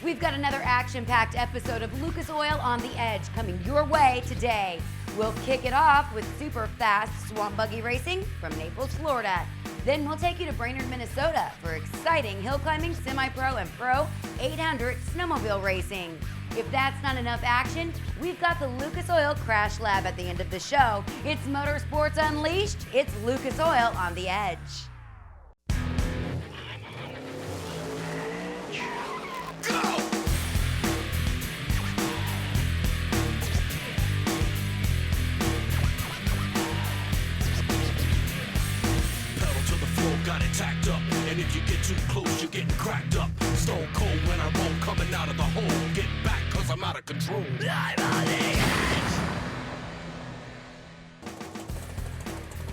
We've got another action-packed episode of Lucas Oil on the Edge coming your way today. We'll kick it off with super fast swamp buggy racing from Naples, Florida. Then we'll take you to Brainerd, Minnesota for exciting hill climbing, semi-pro, and pro 800 snowmobile racing. If that's not enough action, we've got the Lucas Oil Crash Lab at the end of the show. It's Motorsports Unleashed. It's Lucas Oil on the Edge. Got it tacked up, and if you get too close, you're getting cracked up. Stone cold when I roll, coming out of the hole. Get back, cause I'm out of control. I'm on the edge.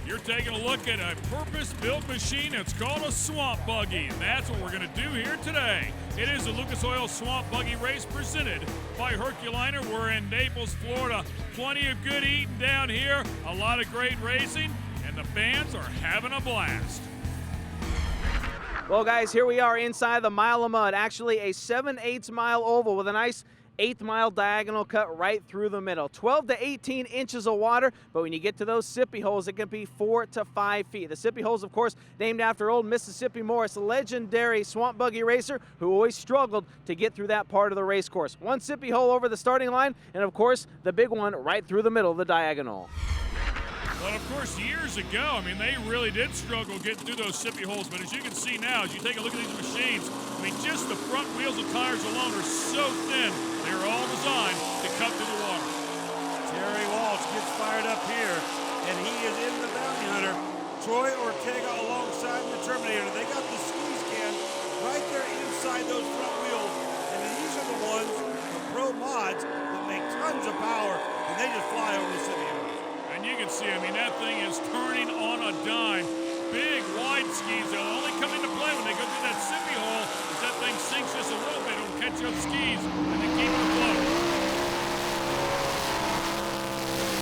You're taking a look at a purpose-built machine. It's called a swamp buggy, and that's what we're gonna do here today. It is a Lucas Oil Swamp Buggy Race presented by Herculiner. We're in Naples, Florida. Plenty of good eating down here, a lot of great racing, and the fans are having a blast. Well, guys, here we are inside the Mile of Mud, actually a 7/8 mile oval with a nice 1/8 mile diagonal cut right through the middle. 12 to 18 inches of water, but when you get to those sippy holes, it can be 4 to 5 feet. The sippy holes, of course, named after old Mississippi Morris, a legendary swamp buggy racer who always struggled to get through that part of the race course. One sippy hole over the starting line, and of course, the big one right through the middle of the diagonal. Well, of course, years ago, I mean, they really did struggle getting through those sippy holes, but as you can see now, as you take a look at these machines, I mean, just the front wheels and tires alone are so thin, they're all designed to cut through the water. Terry Walsh gets fired up here, and he is in the bounty hunter. Troy Ortega alongside the Terminator. They got the skis can right there inside those front wheels, and these are the ones, the pro mods, that make tons of power, and they just fly over the city hills. And you can see, I mean, that thing is turning on a dime. Big, wide skis, they'll only come into play when they go through that sippy hole. As that thing sinks just a little bit, it'll catch up skis and then keep it afloat.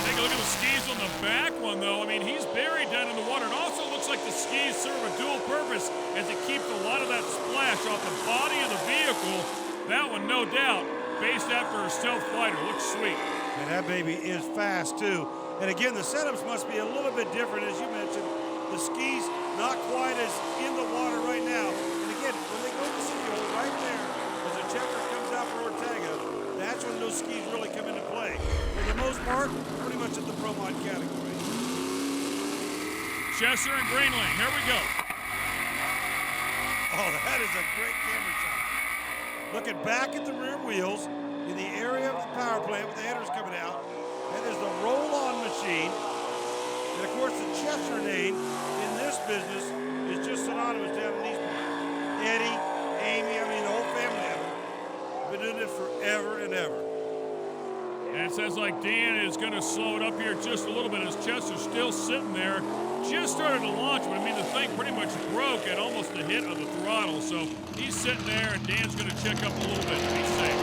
Take a look at the skis on the back one, though. I mean, he's buried down in the water. It also looks like the skis serve a dual purpose as it keeps a lot of that splash off the body of the vehicle. That one, no doubt, based after a stealth fighter. Looks sweet. And that baby is fast, too. And again, the setups must be a little bit different, as you mentioned. The skis not quite as in the water right now. And again, when they go to the city hole right there, as the checker comes out for Ortega, that's when those skis really come into play. For the most part, pretty much in the pro mod category. Chesser and Greenland, here we go. Oh, that is a great camera shot. Looking back at the rear wheels in the area of the power plant with the headers coming out. That is the roll-on machine. And of course, the Chester name in this business is just synonymous down in these parts. Eddie, Amy, I mean, the whole family of them have been doing it forever and ever. And it says like Dan is going to slow it up here just a little bit as Chester's still sitting there. Just started to launch, but I mean, the thing pretty much broke at almost the hit of the throttle. So he's sitting there, and Dan's going to check up a little bit to be safe.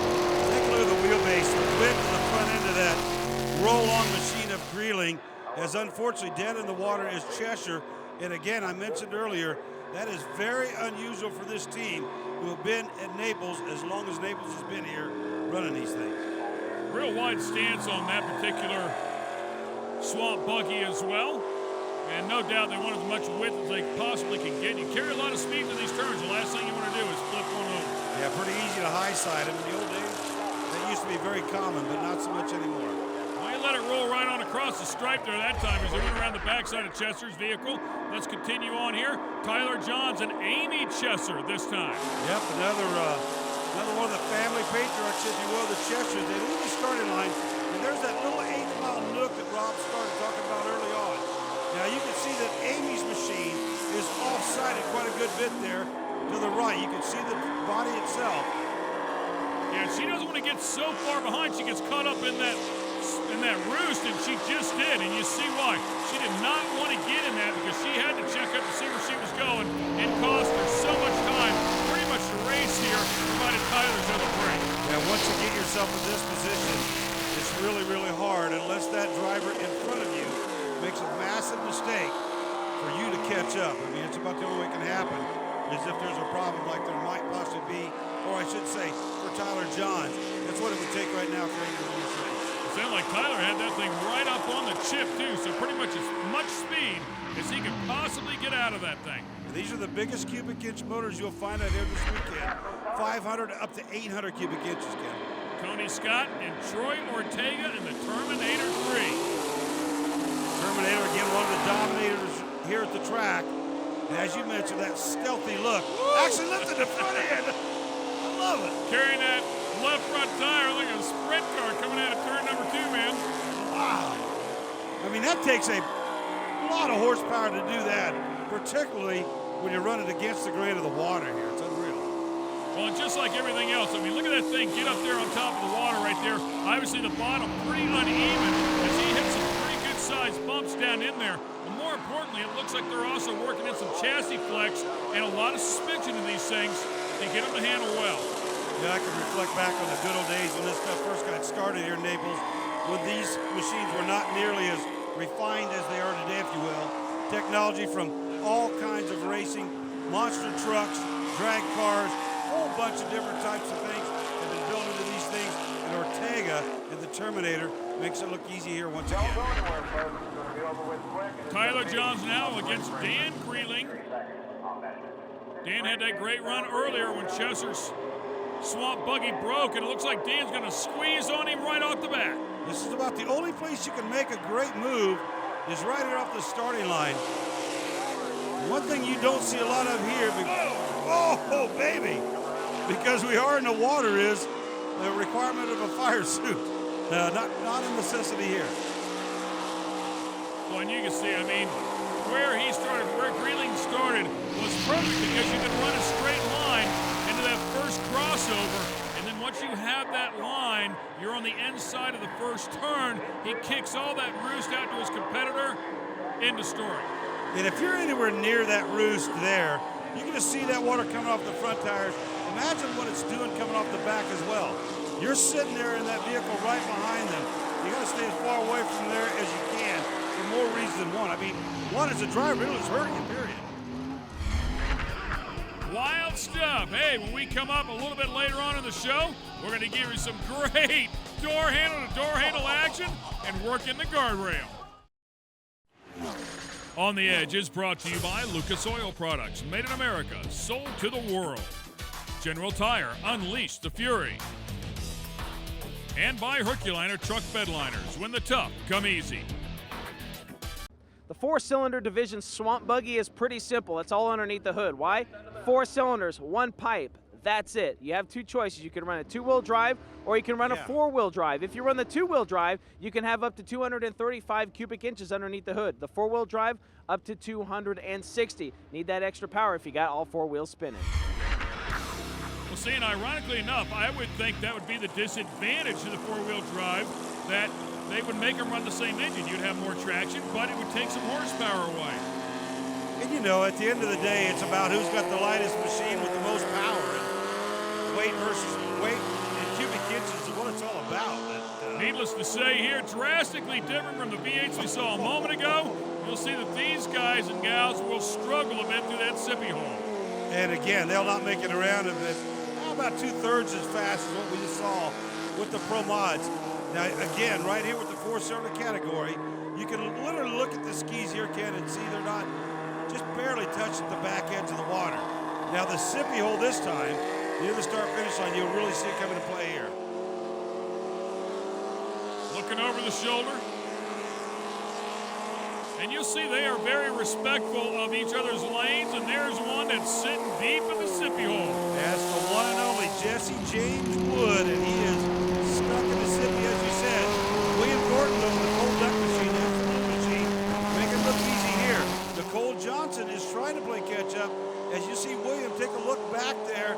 Take a look at the wheelbase, the width of the front end of that roll-on machine of Greeling, as unfortunately dead in the water is Cheshire. And again, I mentioned earlier, that is very unusual for this team who have been at Naples as long as Naples has been here running these things. Real wide stance on that particular swamp buggy as well. And no doubt they want as much width as they possibly can get. You carry a lot of speed to these turns. The last thing you want to do is flip one over. Yeah, pretty easy to high side them. In the old days, that used to be very common, but not so much anymore. Let it roll right on across the stripe there that time as they went around the backside of Chester's vehicle. Let's continue on here. Tyler Johns and Amy Chester this time. Yep, another one of the family patriarchs, if you will, the Chesters. They leave the starting line, and there's that little 8-mile nook that Rob started talking about early on. Now you can see that Amy's machine is off-sided quite a good bit there to the right. You can see the body itself. Yeah, she doesn't want to get so far behind. She gets caught up in that roost, and she just did, and you see why. She did not want to get in that because she had to check up to see where she was going and cost her so much time, pretty much the race here, provided Tyler's on the break. Yeah, once you get yourself in this position, it's really, really hard unless that driver in front of you makes a massive mistake for you to catch up. I mean, it's about the only way it can happen is if there's a problem like there might possibly be, or I should say, for for Tyler Johns. That's what it would take right now for him to win this race. It sounded like Tyler had that thing right up on the chip, too, so pretty much as much speed as he could possibly get out of that thing. And these are the biggest cubic inch motors you'll find out here this weekend. 500 up to 800 cubic inches, Ken. Tony Scott and Troy Ortega in the Terminator 3. Terminator, again, one of the dominators here at the track. And as you mentioned, that stealthy look. Actually lifted the front end. I love it. Carrying that left front tire like a sprint car coming out of turn number 2, man. Wow. I mean, that takes a lot of horsepower to do that, particularly when you're running against the grain of the water here. It's unreal. Well, and just like everything else, I mean, look at that thing get up there on top of the water right there. Obviously, the bottom pretty uneven as he hits some pretty good-sized bumps down in there. But more importantly, it looks like they're also working in some chassis flex and a lot of suspension in these things to get them to handle well. Yeah, I can reflect back on the good old days when this stuff first got started here in Naples, when these machines were not nearly as refined as they are today, if you will. Technology from all kinds of racing, monster trucks, drag cars, a whole bunch of different types of things have been built into these things. And Ortega in the Terminator makes it look easy here once again. Tyler Johns now against Dan Creeling. Dan had that great run earlier when Chester's swamp buggy broke, and it looks like Dan's going to squeeze on him right off the bat. This is about the only place you can make a great move is right here off the starting line. One thing you don't see a lot of here, oh baby, because we are in the water, is the requirement of a fire suit. Not a necessity here. Well, and you can see, I mean, where he started, where Greeling started was perfect because you can run a straight line into that first crossover, and then once you have that line, you're on the inside of the first turn. He kicks all that roost out to his competitor. End of story. And if you're anywhere near that roost there, you're going to see that water coming off the front tires. Imagine what it's doing coming off the back as well. You're sitting there in that vehicle right behind them. You got to stay as far away from there as you can for more reasons than one. I mean, one, as a driver, it'll just hurt you, period. Wild stuff. Hey, when we come up a little bit later on in the show, we're going to give you some great door handle to door handle action and work in the guardrail. On the Edge is brought to you by Lucas Oil Products, made in America, sold to the world. General Tire, unleash the fury. And by Herculiner Truck Bed Liners, when the tough come easy. The 4-cylinder division swamp buggy is pretty simple. It's all underneath the hood. Why? 4 cylinders, 1 pipe. That's it. You have 2 choices. You can run a 2-wheel drive or you can run a 4-wheel drive. If you run the 2-wheel drive, you can have up to 235 cubic inches underneath the hood. The 4-wheel drive, up to 260. Need that extra power if you got all 4 wheels spinning. Well, see, and ironically enough, I would think that would be the disadvantage to the 4-wheel drive, that they would make them run the same engine. You'd have more traction, but it would take some horsepower away. And you know, at the end of the day, it's about who's got the lightest machine with the most power. And weight versus weight and cubic inches is what it's all about. Needless to say here, drastically different from the V8s we saw a moment ago. You'll see that these guys and gals will struggle a bit through that sippy hole. And again, they'll not make it around a bit. About 2/3 as fast as what we just saw with the Pro Mods. Now, again, right here with the 4-cylinder category, you can literally look at the skis here, Ken, and see they're not just barely touching the back edge of the water. Now, the sippy hole this time, near the start-finish line, you'll really see it come into play here. Looking over the shoulder. And you'll see they are very respectful of each other's lanes, and there's one that's sitting deep in the sippy hole. That's the one and only Jesse James Wood, and he is stuck in the sippy, as you said. William Gordon, though, the cold duck machine, the absolute machine, make it look easy here. Nicole Johnson is trying to play catch-up. As you see William take a look back there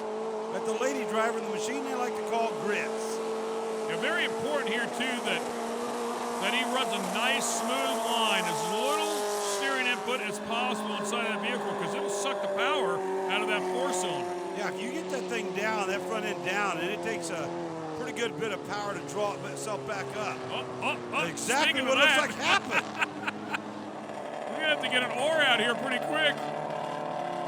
at the lady driver in the machine they like to call grits. Yeah, very important here, too, that he runs a nice, smooth line, as little steering input as possible inside of that vehicle, because it'll suck the power out of that 4-cylinder. Yeah, if you get that thing down, that front end down, and it takes a pretty good bit of power to draw itself back up. Exactly what it looks like happened. We're going to have to get an oar out here pretty quick.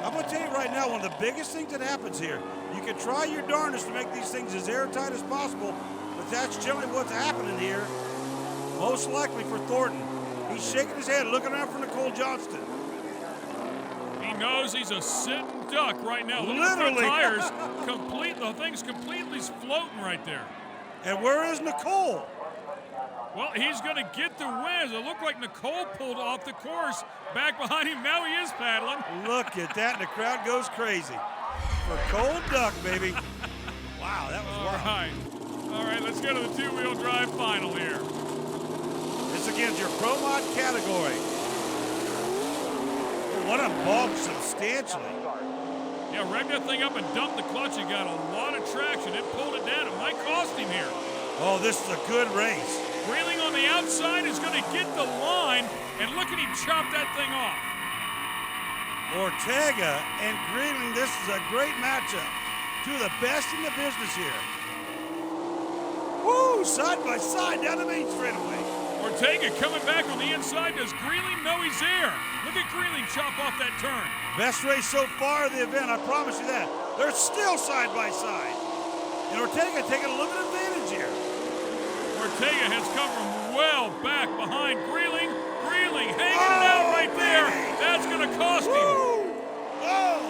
I'm going to tell you right now, one of the biggest things that happens here, You can try your darndest to make these things as airtight as possible, but that's generally what's happening here. Most likely for Thornton. He's shaking his head, looking around for Nicole Johnston. He knows he's a sitting duck right now. Look at the Literally. tires. The thing's completely floating right there. And where is Nicole? Well, he's going to get the wins. It looked like Nicole pulled off the course back behind him. Now he is paddling. Look at that, and the crowd goes crazy. For Cold Duck, baby. Wow, that was wild. All right, let's go to the two-wheel drive final here. This against your Pro Mod category. Oh, one of them bogged substantially. Yeah, revved that thing up and dumped the clutch and got a lot of traction. It pulled it down. It might cost him here. Oh, this is a good race. Reeling on the outside is going to get the line, and look at him chop that thing off. Ortega and Greenling, this is a great matchup. Two of the best in the business here. Woo, side by side down the main straightaway. Ortega coming back on the inside. Does Greenling know he's there? Look at Greenling chop off that turn. Best race so far of the event, I promise you that. They're still side by side. And Ortega taking a little bit of advantage here. Ortega has come from well back behind Greenling. Greenling hanging it out right there. That's going to cost him. Oh!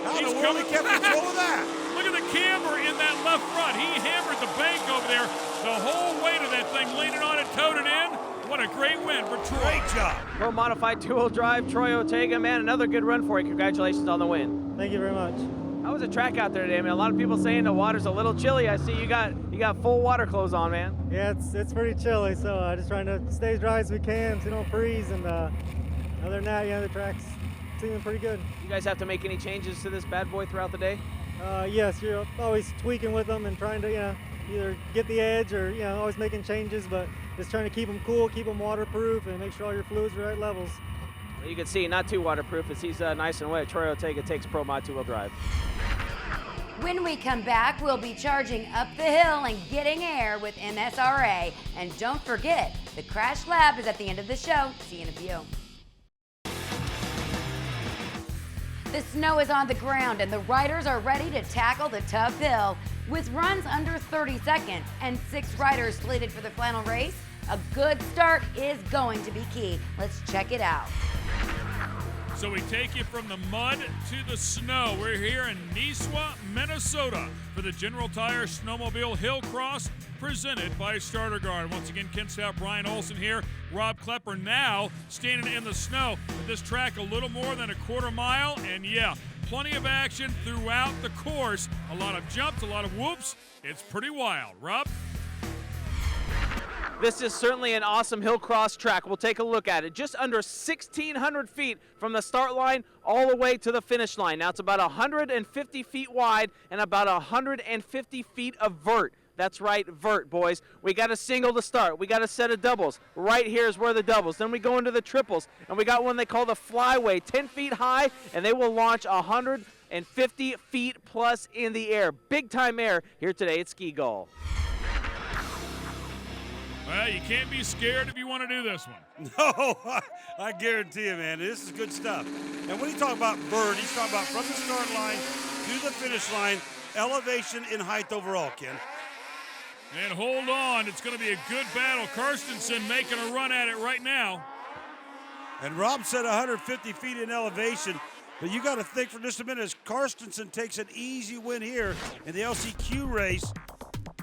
How in the world he kept control of that? Look at the camber in that left front. He hammered the bank over there. The whole weight of that thing, leaning on it, towed it in. What a great win for Troy. Great job. Pro Modified two-wheel drive, Troy Ortega, man, another good run for you. Congratulations on the win. Thank you very much. How was the track out there today, man? A lot of people saying the water's a little chilly. I see you got full water clothes on, man. Yeah, it's pretty chilly, so just trying to stay as dry as we can so we don't freeze. And other than that, yeah, the track's seeming pretty good. You guys have to make any changes to this bad boy throughout the day? Yes, you're always tweaking with them and trying to, either get the edge or, always making changes, but just trying to keep them cool, keep them waterproof, and make sure all your fluids are the right levels. Well, you can see not too waterproof as he's nice and wet. Troy Ortega takes Pro Mod two-wheel drive. When we come back, we'll be charging up the hill and getting air with MSRA. And don't forget, the Crash Lab is at the end of the show. See you in a few. The snow is on the ground and the riders are ready to tackle the tough hill. With runs under 30 seconds and 6 riders slated for the final race, a good start is going to be key. Let's check it out. So we take you from the mud to the snow. We're here in Nisswa, Minnesota for the General Tire Snowmobile Hill Cross presented by Starter Guard. Once again, Ken Stout, Brian Olson here. Rob Klepper now standing in the snow. With this track a little more than a quarter mile, and yeah, plenty of action throughout the course. A lot of jumps, a lot of whoops. It's pretty wild. Rob? This is certainly an awesome hill cross track. We'll take a look at it. Just under 1,600 feet from the start line all the way to the finish line. Now it's about 150 feet wide and about 150 feet of vert. That's right, vert, boys. We got a single to start. We got a set of doubles. Right here is where the doubles. Then we go into the triples, and we got one they call the flyway, 10 feet high, and they will launch 150 feet plus in the air. Big time air here today at Ski Gull. Well, you can't be scared if you want to do this one. No, I guarantee you, man, this is good stuff. And when you talk about vert, he's talking about from the start line to the finish line, elevation in height overall, Ken. And hold on, it's going to be a good battle. Karstensen making a run at it right now. And Rob said 150 feet in elevation, but you got to think for just a minute as Karstensen takes an easy win here in the LCQ race.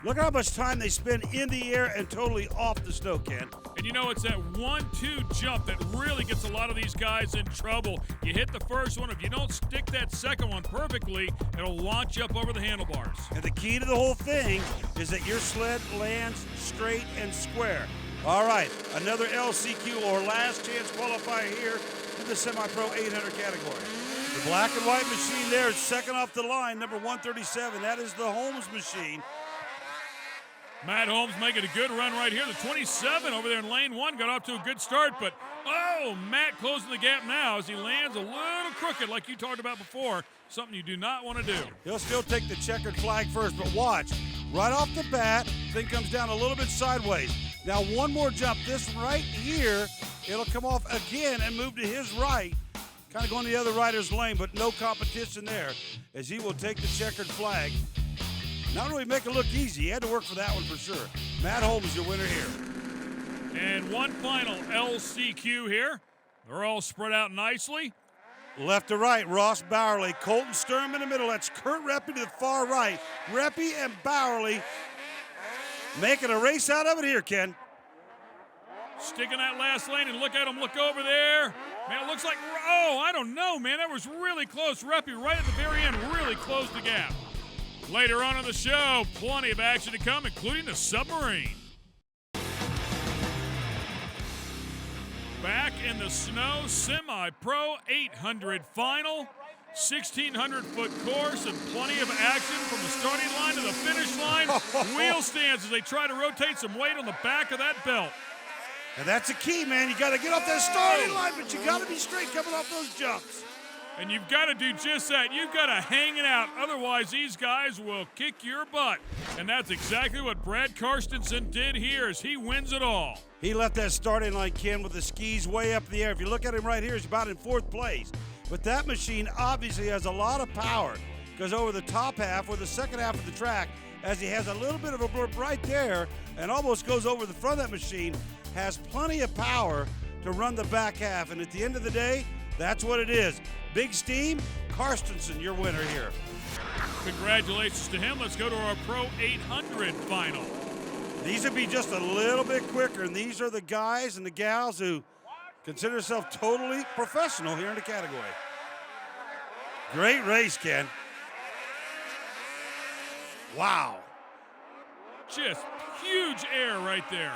Look at how much time they spend in the air and totally off the snow, Ken. And you know, it's that 1-2 jump that really gets a lot of these guys in trouble. You hit the first one. If you don't stick that second one perfectly, it'll launch you up over the handlebars. And the key to the whole thing is that your sled lands straight and square. All right, another LCQ or last chance qualifier here in the semi-pro 800 category. The black and white machine there is second off the line, number 137. That is the Holmes machine. Matt Holmes making a good run right here. The 27 over there in lane 1 got off to a good start, but Matt closing the gap now as he lands a little crooked like you talked about before, something you do not want to do. He'll still take the checkered flag first, but watch. Right off the bat, thing comes down a little bit sideways. Now one more jump. This right here, it'll come off again and move to his right. kind of going the other rider's lane, but no competition there as he will take the checkered flag. Not really make it look easy. He had to work for that one for sure. Matt Holmes, your winner here. And one final LCQ here. They're all spread out nicely. Left to right, Ross Bowerly, Colton Sturm in the middle. That's Kurt Reppy to the far right. Reppy and Bowerly making a race out of it here, Ken. Sticking that last lane, and look at him, look over there. Man, it looks like, oh, I don't know, man. That was really close. Reppy right at the very end really closed the gap. Later on in the show, plenty of action to come, including the submarine. Back in the snow, semi-pro 800 final, 1,600-foot course, and plenty of action from the starting line to the finish line. Wheel stands as they try to rotate some weight on the back of that belt. And that's a key, man. You got to get off that starting line, but you got to be straight coming off those jumps. And you've got to do just that. You've got to hang it out. Otherwise, these guys will kick your butt. And that's exactly what Brad Karstensen did here as he wins it all. He left that starting line, Ken, with the skis way up in the air. If you look at him right here, he's about in fourth place. But that machine obviously has a lot of power. Goes over the top half or the second half of the track as he has a little bit of a blurb right there and almost goes over the front of that machine. Has plenty of power to run the back half. And at the end of the day, that's what it is. Big steam, Karstensen, your winner here. Congratulations to him. Let's go to our Pro 800 final. These would be just a little bit quicker, and these are the guys and the gals who consider themselves totally professional here in the category. Great race, Ken. Wow. Just huge air right there.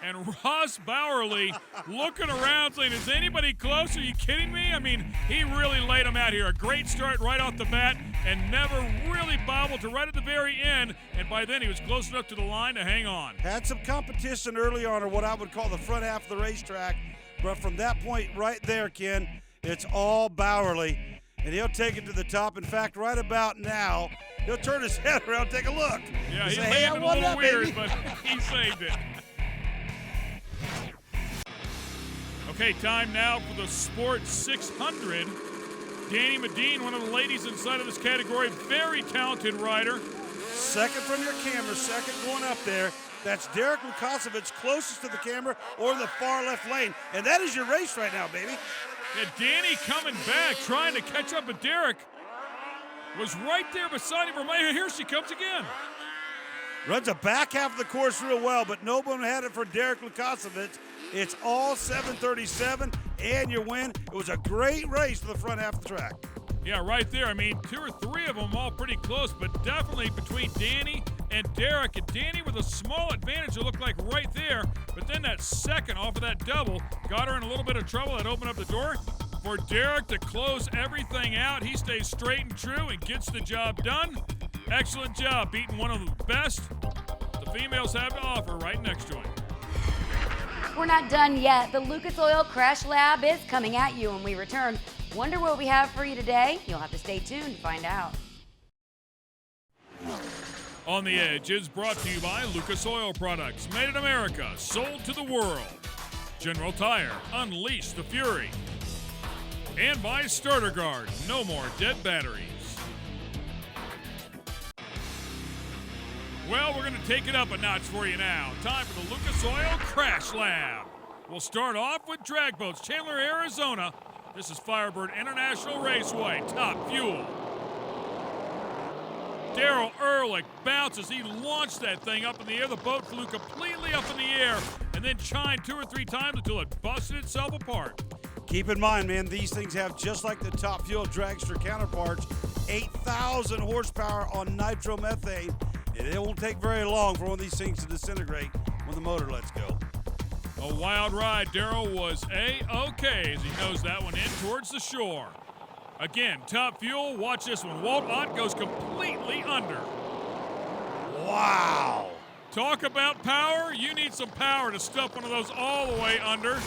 And Ross Bowerly looking around saying, is anybody close? Are you kidding me? I mean, he really laid him out here. A great start right off the bat and never really bobbled to right at the very end. And by then he was close enough to the line to hang on. Had some competition early on, or what I would call the front half of the racetrack. But from that point right there, Ken, it's all Bowerly. And he'll take it to the top. In fact, right about now, he'll turn his head around, take a look. Yeah, he say, hey, I landed a won little that, weird, baby. but he saved it. Okay, time now for the Sports 600. Danny Medine, one of the ladies inside of this category, very talented rider. Second from your camera, second going up there. That's Derek Lukasovich closest to the camera or the far left lane. And that is your race right now, baby. Yeah, Danny coming back, trying to catch up with Derek. Was right there beside him. Here she comes again. Runs the back half of the course real well, but no one had it for Derek Lukasovich. It's all 737 and your win. It was a great race to the front half of the track. Yeah, right there. I mean, two or three of them all pretty close, but definitely between Danny and Derek. And Danny with a small advantage, it looked like right there. But then that second off of that double got her in a little bit of trouble. That opened up the door for Derek to close everything out. He stays straight and true and gets the job done. Excellent job beating one of the best the females have to offer right next to him. We're not done yet. The Lucas Oil Crash Lab is coming at you when we return. Wonder what we have for you today? You'll have to stay tuned to find out. On the Edge is brought to you by Lucas Oil Products, made in America, sold to the world. General Tire, unleash the fury. And by Starter Guard, no more dead batteries. Well, we're going to take it up a notch for you now. Time for the Lucas Oil Crash Lab. We'll start off with drag boats, Chandler, Arizona. This is Firebird International Raceway, Top Fuel. Daryl Ehrlich bounces. He launched that thing up in the air. The boat flew completely up in the air and then chimed 2 or 3 times until it busted itself apart. Keep in mind, man, these things have, just like the Top Fuel dragster counterparts, 8,000 horsepower on nitromethane. And it won't take very long for one of these things to disintegrate when the motor lets go. A wild ride. Daryl was A-OK as he nosed that one in towards the shore. Again, Top Fuel. Watch this one. Walt Ott goes completely under. Wow. Talk about power. You need some power to stuff one of those all the way under.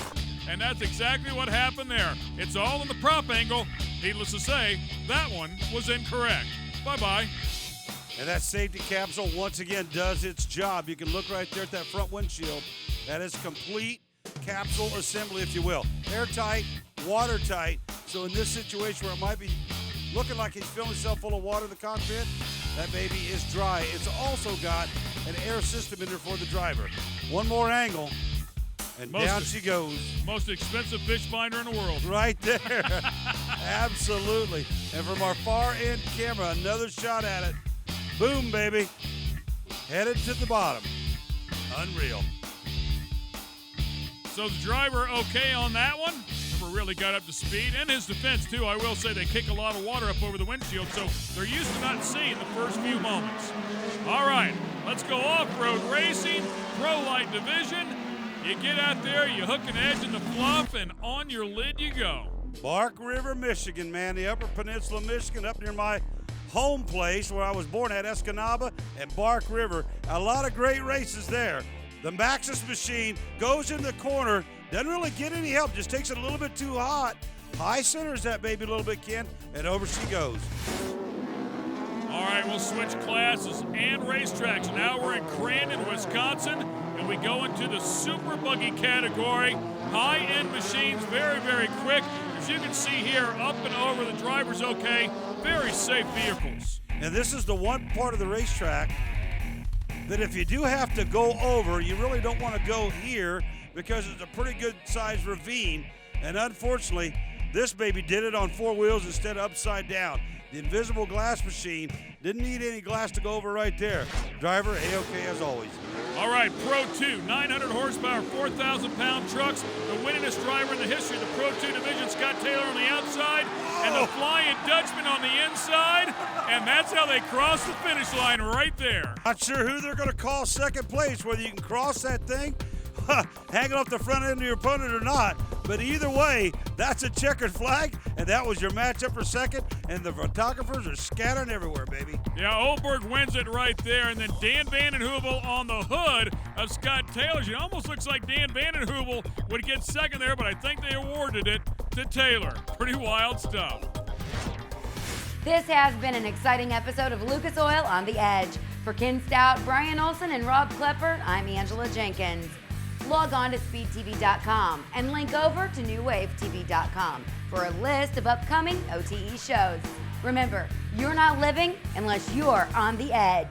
And that's exactly what happened there. It's all in the prop angle. Needless to say, that one was incorrect. Bye-bye. And that safety capsule once again does its job. You can look right there at that front windshield. That is complete. capsule assembly, if you will. Airtight, watertight. So in this situation where it might be looking like he's filling himself full of water in the cockpit, that baby is dry. It's also got an air system in there for the driver. One more angle, and down she goes. Most expensive fish finder in the world. Right there. Absolutely. And from our far end camera, another shot at it. Boom, baby. Headed to the bottom. Unreal. So the driver okay on that one. Never really got up to speed. In his defense, too, I will say they kick a lot of water up over the windshield, so they're used to not seeing the first few moments. All right, let's go off-road racing, pro light division. You get out there, you hook an edge in the fluff, and on your lid you go. Bark River, Michigan, man, the Upper Peninsula, Michigan, up near my home place where I was born at, Escanaba and Bark River. A lot of great races there. The Maxxis machine goes in the corner, doesn't really get any help, just takes it a little bit too hot. High centers that baby a little bit, Ken, and over she goes. All right, we'll switch classes and racetracks. Now we're in Crandon, Wisconsin, and we go into the super buggy category. High-end machines, very, very quick. As you can see here, up and over, the driver's okay. Very safe vehicles. And this is the one part of the racetrack that if you do have to go over, you really don't want to go here because it's a pretty good sized ravine. And unfortunately, this baby did it on four wheels instead of upside down. The invisible glass machine didn't need any glass to go over right there. Driver, A-OK as always. All right, Pro 2, 900 horsepower, 4,000-pound trucks. The winningest driver in the history of the Pro 2 division, Scott Taylor on the outside, and the Flying Dutchman on the inside. And that's how they cross the finish line right there. Not sure who they're going to call second place, whether you can cross that thing, hanging off the front end of your opponent or not. But either way, that's a checkered flag, and that was your matchup for second, and the photographers are scattering everywhere, baby. Yeah, Oberg wins it right there, and then Dan Vandenheuvel on the hood of Scott Taylor's. It almost looks like Dan Vandenheuvel would get second there, but I think they awarded it to Taylor. Pretty wild stuff. This has been an exciting episode of Lucas Oil on the Edge. For Ken Stout, Brian Olson, and Rob Klepper, I'm Angela Jenkins. Log on to speedtv.com and link over to newwavetv.com for a list of upcoming OTE shows. Remember, you're not living unless you're on the edge.